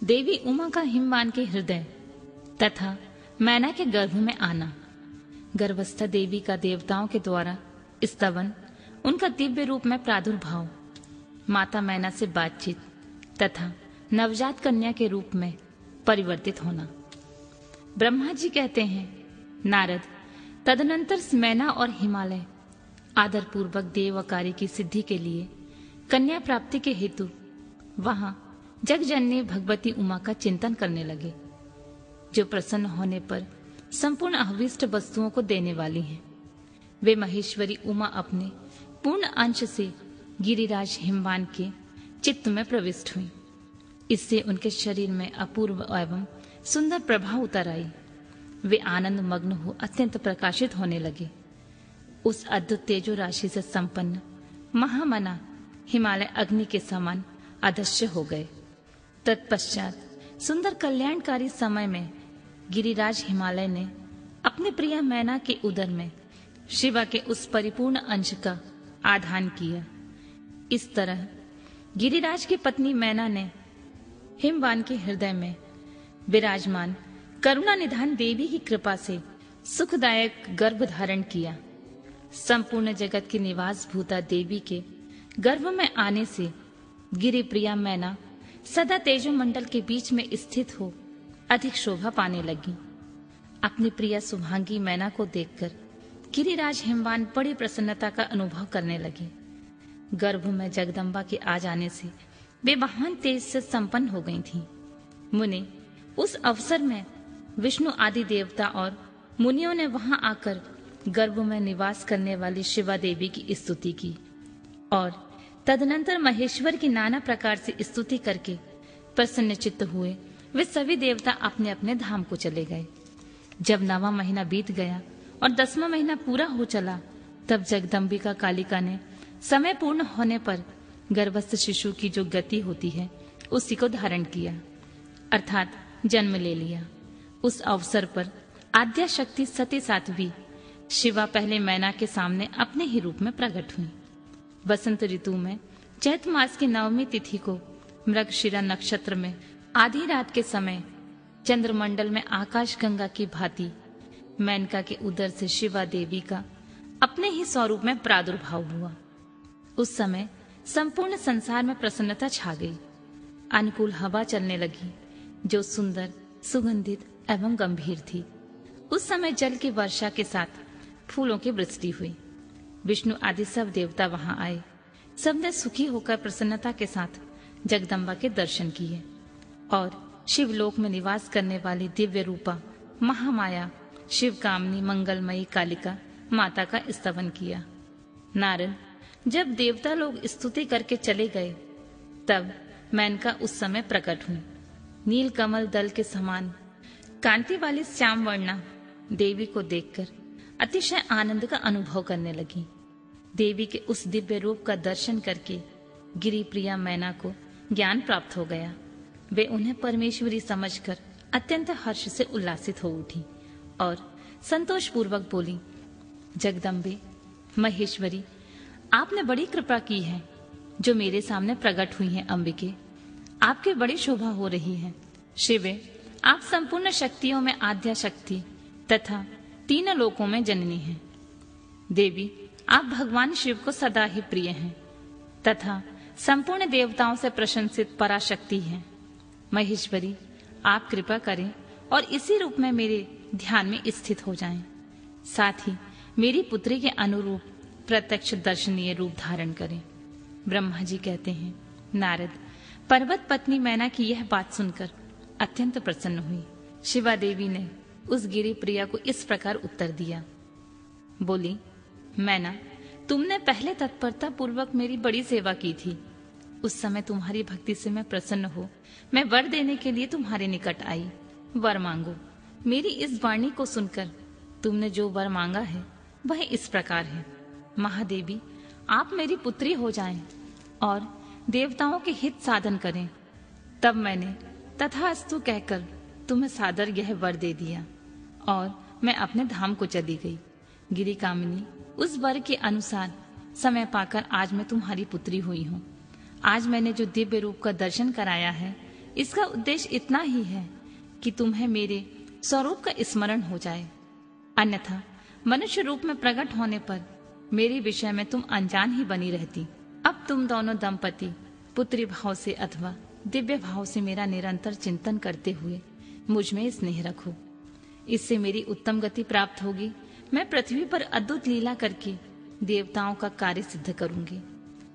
देवी उमा का हिमवान के हृदय तथा मैना के गर्भ में आना, गर्भस्थ देवी का देवताओं के द्वारा स्तवन, उनका दिव्य रूप में प्रादुर्भाव, माता मैना से बातचीत तथा नवजात कन्या के रूप में परिवर्तित होना। ब्रह्मा जी कहते हैं, नारद, तदनंतर मैना और हिमालय आदर पूर्वक देव कार्य की सिद्धि के लिए कन्या प्राप्ति के हेतु वहां जगजननी भगवती उमा का चिंतन करने लगे, जो प्रसन्न होने पर संपूर्ण अभीष्ट वस्तुओं को देने वाली हैं। वे महेश्वरी उमा अपने पूर्ण अंश से गिरिराज हिमवान के चित्त में प्रविष्ट हुई। इससे उनके शरीर में अपूर्व एवं सुंदर प्रभाव उतर आई। वे आनंद मग्न हो अत्यंत प्रकाशित होने लगे। उस अद्भुत तेजो राशि से संपन्न महामना हिमालय अग्नि के समान अदृश्य हो गए। तत्पश्चात सुंदर कल्याणकारी समय में गिरिराज हिमालय ने अपने प्रिय मैना के उदर में शिवा के उस परिपूर्ण अंश का आधान किया। इस तरह गिरिराज की पत्नी मैना ने हिमवान के हृदय में विराजमान करुणा निधान देवी की कृपा से सुखदायक गर्भ धारण किया। संपूर्ण जगत की निवास भूता देवी के गर्भ में आने से गिरि प्रिया मैना सदा तेजो मंडल के बीच में स्थित हो अधिक शोभा पाने लगी। अपनी प्रिया शुभांगी मैना को देखकर गिरिराज हिमवान बड़ी प्रसन्नता का अनुभव करने लगे। गर्भ में जगदम्बा के आ जाने से वे महान तेज से संपन्न हो गई थीं। मुनि उस अवसर में विष्णु आदि देवता और मुनियों ने वहां आकर गर्भ में निवास करने वाली शिवा देवी की स्तुति की और तदनंतर महेश्वर की नाना प्रकार से स्तुति करके प्रसन्न चित्त हुए वे सभी देवता अपने अपने धाम को चले गए। जब 9वां महीना बीत गया और 10वां महीना पूरा हो चला, तब जगदम्बिका कालिका ने समय पूर्ण होने पर गर्भस्थ शिशु की जो गति होती है उसी को धारण किया, अर्थात जन्म ले लिया। उस अवसर पर आद्या शक्ति सती साध्वी शिवा पहले मैना के सामने अपने ही रूप में प्रकट हुई। बसंत ऋतु में चैत मास की 9वीं तिथि को मृगशिरा नक्षत्र में आधी रात के समय चंद्रमंडल में आकाश गंगा की भांति मेनका के उदर से शिवा देवी का अपने ही स्वरूप में प्रादुर्भाव हुआ। उस समय संपूर्ण संसार में प्रसन्नता छा गई। अनुकूल हवा चलने लगी जो सुंदर, सुगंधित एवं गंभीर थी। उस समय जल की वर्षा के साथ फूलों की वृष्टि हुई। विष्णु आदि सब देवता वहां आए। सबने सुखी होकर प्रसन्नता के साथ जगदम्बा के दर्शन किए और शिवलोक में निवास करने वाली दिव्य रूपा महामाया शिव कामनी मंगलमयी कालिका माता का स्तवन किया। नारद, जब देवता लोग स्तुति करके चले गए, तब मेनका उस समय प्रकट हुई। नील कमल दल के समान कांति वाली श्याम वर्णा देवी को देखकर अतिशय आनंद का अनुभव करने लगी। देवी के उस दिव्य रूप का दर्शन करके गिरि प्रिया मैना को ज्ञान प्राप्त हो गया। वे उन्हें परमेश्वरी समझकर अत्यंत हर्ष से उल्लासित हो उठी और संतोष पूर्वक बोली, जगदम्बे, महेश्वरी, आपने बड़ी कृपा की है जो मेरे सामने प्रकट हुई है। अंबिके, आपकी बड़ी शोभा हो रही है। शिवे, आप संपूर्ण शक्तियों में आद्या शक्ति तथा 3 लोकों में जननी हैं। देवी, आप भगवान शिव को सदा ही प्रिय हैं तथा संपूर्ण देवताओं से प्रशंसित पराशक्ति हैं। महेश्वरी, आप कृपा करें और इसी रूप में मेरे ध्यान में स्थित हो जाएं। साथ ही मेरी पुत्री के अनुरूप प्रत्यक्ष दर्शनीय रूप धारण करें। ब्रह्मा जी कहते हैं, नारद, पर्वत पत्नी मैना की यह बात सुनकर अत्यंत प्रसन्न हुई। शिवा देवी ने उस गिरि प्रिया को इस प्रकार उत्तर दिया। बोली, मैना, तुमने पहले तत्परता पूर्वक मेरी बड़ी सेवा की थी। उस समय तुम्हारी भक्ति से मैं प्रसन्न हो मैं वर देने के लिए तुम्हारे निकट आई। वर मांगो। मेरी इस वाणी को सुनकर तुमने जो वर मांगा है वह इस प्रकार है, महादेवी, आप मेरी पुत्री हो जाएं और देवताओं के हित साधन करें। तब मैंने तथास्तु कहकर तुम्हें सादर यह वर दे दिया और मैं अपने धाम को चली गई। गिरि कामिनी, उस वर के अनुसार समय पाकर आज मैं तुम्हारी पुत्री हुई हूँ। आज मैंने जो दिव्य रूप का दर्शन कराया है इसका उद्देश्य इतना ही है कि तुम्हें मेरे स्वरूप का स्मरण हो जाए। अन्यथा मनुष्य रूप में प्रकट होने पर मेरे विषय में तुम अनजान ही बनी रहती। अब तुम दोनों दंपति पुत्री भाव से अथवा दिव्य भाव से मेरा निरंतर चिंतन करते हुए मुझ में स्नेह रखो। इससे मेरी उत्तम गति प्राप्त होगी। मैं पृथ्वी पर अद्भुत लीला करके देवताओं का कार्य सिद्ध करूंगी,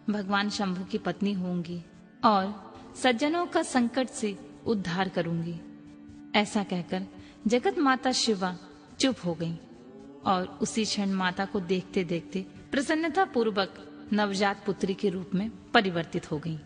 भगवान शंभु की पत्नी होंगी और सज्जनों का संकट से उद्धार करूंगी। ऐसा कहकर जगत माता शिवा चुप हो गईं और उसी क्षण माता को देखते देखते प्रसन्नता पूर्वक नवजात पुत्री के रूप में परिवर्तित हो गईं।